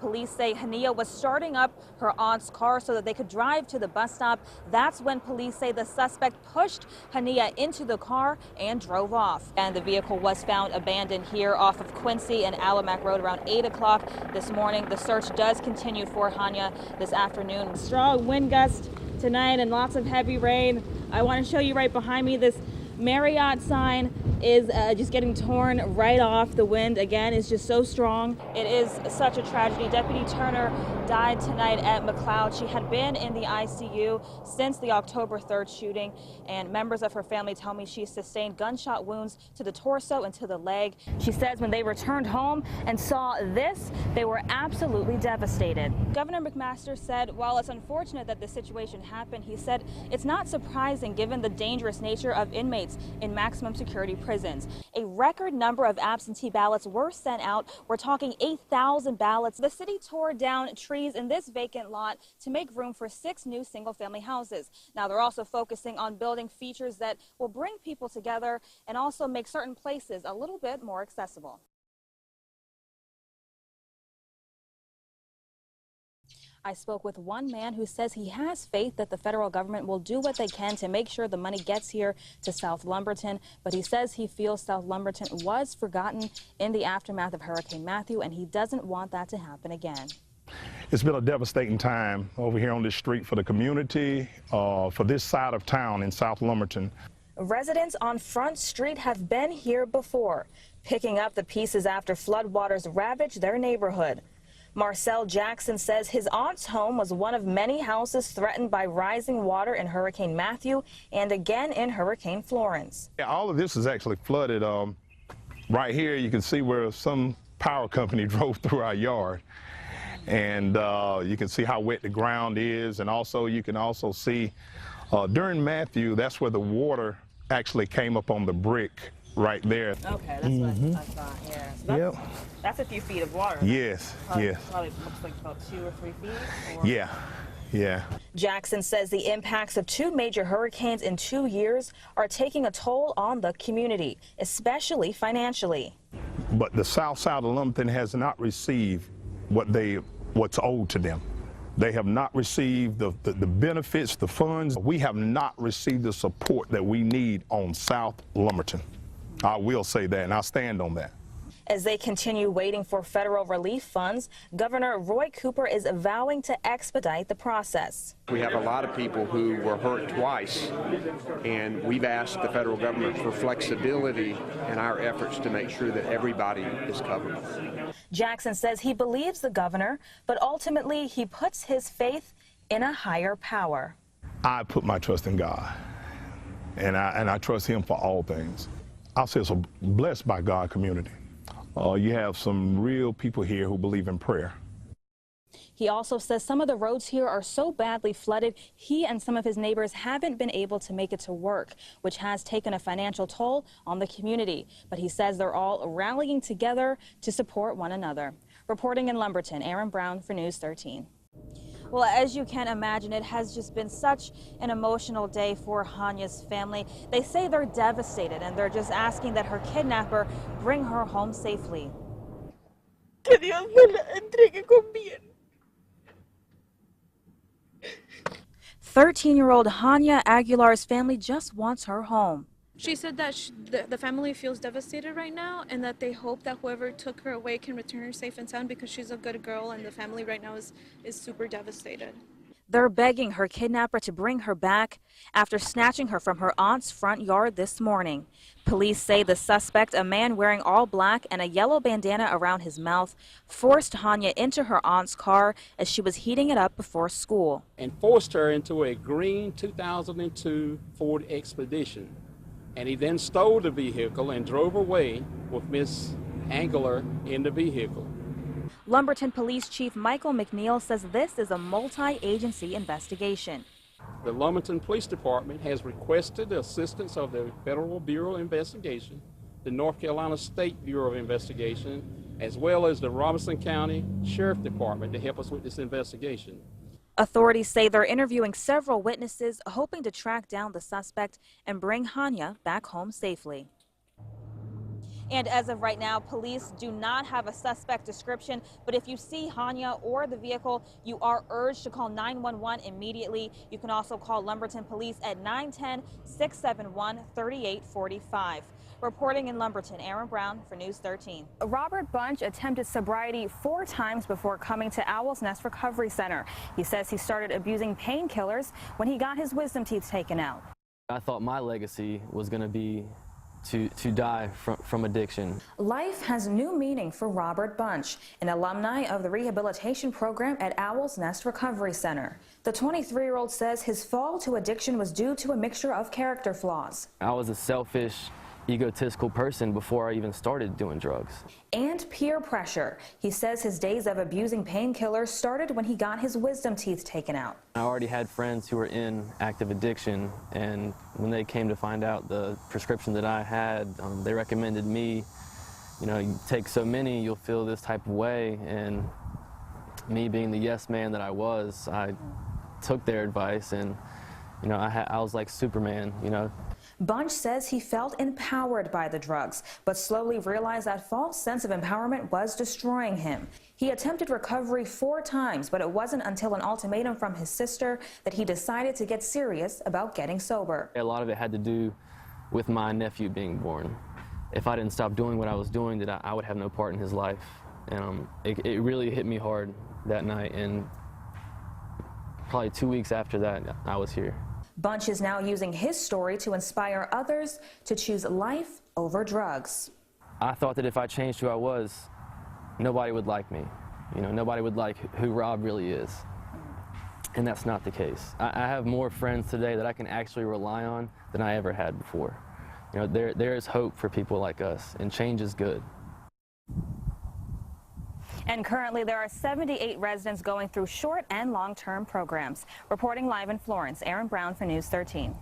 Police say Hania was starting up her aunt's car so that they could drive to the bus stop. That's when police say the suspect pushed Hania into the car and drove off. And the vehicle was found abandoned here off of Quincy and Alamac Road around 8 o'clock this morning. The search does continue for Hania this afternoon. Strong wind gust tonight and lots of heavy rain. I want to show you right behind me, this Marriott sign is just getting torn right off. The wind again is just so strong. It is such a tragedy. Deputy Turner died tonight at McLeod. She had been in the ICU since the October 3rd shooting, and members of her family tell me she sustained gunshot wounds to the torso and to the leg. She says when they returned home and saw this, they were absolutely devastated. Governor McMaster said while it's unfortunate that this situation happened, he said it's not surprising given the dangerous nature of inmates in maximum security prisons. A record number of absentee ballots were sent out. We're talking 8,000 ballots. The city tore down trees in this vacant lot to make room for 6 new single-family houses. Now they're also focusing on building features that will bring people together and also make certain places a little bit more accessible. I spoke with one man who says he has faith that the federal government will do what they can to make sure the money gets here to South Lumberton, but he says he feels South Lumberton was forgotten in the aftermath of Hurricane Matthew, and he doesn't want that to happen again. It's been a devastating time over here on this street for the community, for this side of town in South Lumberton. Residents on Front Street have been here before, picking up the pieces after floodwaters ravaged their neighborhood. Marcel Jackson says his aunt's home was one of many houses threatened by rising water in Hurricane Matthew and again in Hurricane Florence. Yeah, all of this is actually flooded. Right here you can see where some power company drove through our yard. And you can see how wet the ground is, and also you can also see during Matthew, that's where the water actually came up on the brick right there. Okay, that's what I thought, yeah. So that's a few feet of water. Yes, yes. Probably looks like about 2 or 3 feet? Or... Yeah. Jackson says the impacts of 2 major hurricanes in 2 years are taking a toll on the community, especially financially. But the south side of Lumberton has not received what's owed to them. They have not received the benefits, the funds. We have not received the support that we need on South Lumberton. I will say that, and I stand on that. As they continue waiting for federal relief funds, Governor Roy Cooper is vowing to expedite the process. We have a lot of people who were hurt twice, and we've asked the federal government for flexibility in our efforts to make sure that everybody is covered. Jackson says he believes the governor, but ultimately he puts his faith in a higher power. I put my trust in God, and I trust him for all things. I'll say it's a blessed by God community. You have some real people here who believe in prayer. He also says some of the roads here are so badly flooded, he and some of his neighbors haven't been able to make it to work, which has taken a financial toll on the community. But he says they're all rallying together to support one another. Reporting in Lumberton, Erin Brown for News 13. Well, as you can imagine, it has just been such an emotional day for Hania's family. They say they're devastated, and they're just asking that her kidnapper bring her home safely. Que Dios me la entregue con bien. 13-year-old Hania Aguilar's family just wants her home. She said that the family feels devastated right now, and that they hope that whoever took her away can return her safe and sound, because she's a good girl and the family right now is super devastated. They're begging her kidnapper to bring her back after snatching her from her aunt's front yard this morning. Police say the suspect, a man wearing all black and a yellow bandana around his mouth, forced Hania into her aunt's car as she was heating it up before school. And forced her into a green 2002 Ford Expedition. And he then stole the vehicle and drove away with Miss Aguilar in the vehicle. Lumberton Police Chief Michael McNeil says this is a multi-agency investigation. The Lumberton Police Department has requested the assistance of the Federal Bureau of Investigation, the North Carolina State Bureau of Investigation, as well as the Robeson County Sheriff Department to help us with this investigation. Authorities say they're interviewing several witnesses, hoping to track down the suspect and bring Hania back home safely. And as of right now, police do not have a suspect description, but if you see Hania or the vehicle, you are urged to call 911 immediately. You can also call Lumberton Police at 910-671-3845. Reporting in Lumberton, Erin Brown for News 13. Robert Bunch attempted sobriety 4 times before coming to Owl's Nest Recovery Center. He says he started abusing painkillers when he got his wisdom teeth taken out. I thought my legacy was going to be to die from addiction. Life has new meaning for Robert Bunch, an alumni of the rehabilitation program at Owl's Nest Recovery Center. The 23-year-old says his fall to addiction was due to a mixture of character flaws. I was a selfish, egotistical person before I even started doing drugs. And peer pressure. He says his days of abusing painkillers started when he got his wisdom teeth taken out. I already had friends who were in active addiction, and when they came to find out the prescription that I had, they recommended me, you know, you take so many, you'll feel this type of way. And me being the yes man that I was, I took their advice, and you know, I was like Superman, you know. Bunch says he felt empowered by the drugs, but slowly realized that false sense of empowerment was destroying him. He attempted recovery 4 times, but it wasn't until an ultimatum from his sister that he decided to get serious about getting sober. A lot of it had to do with my nephew being born. If I didn't stop doing what I was doing, that I would have no part in his life. And it really hit me hard that night, and probably 2 weeks after that, I was here. Bunch is now using his story to inspire others to choose life over drugs. I thought that if I changed who I was, nobody would like me. You know, nobody would like who Rob really is. And that's not the case. I have more friends today that I can actually rely on than I ever had before. You know, there is hope for people like us, and change is good. And currently there are 78 residents going through short and long-term programs. Reporting live in Florence, Erin Brown for News 13.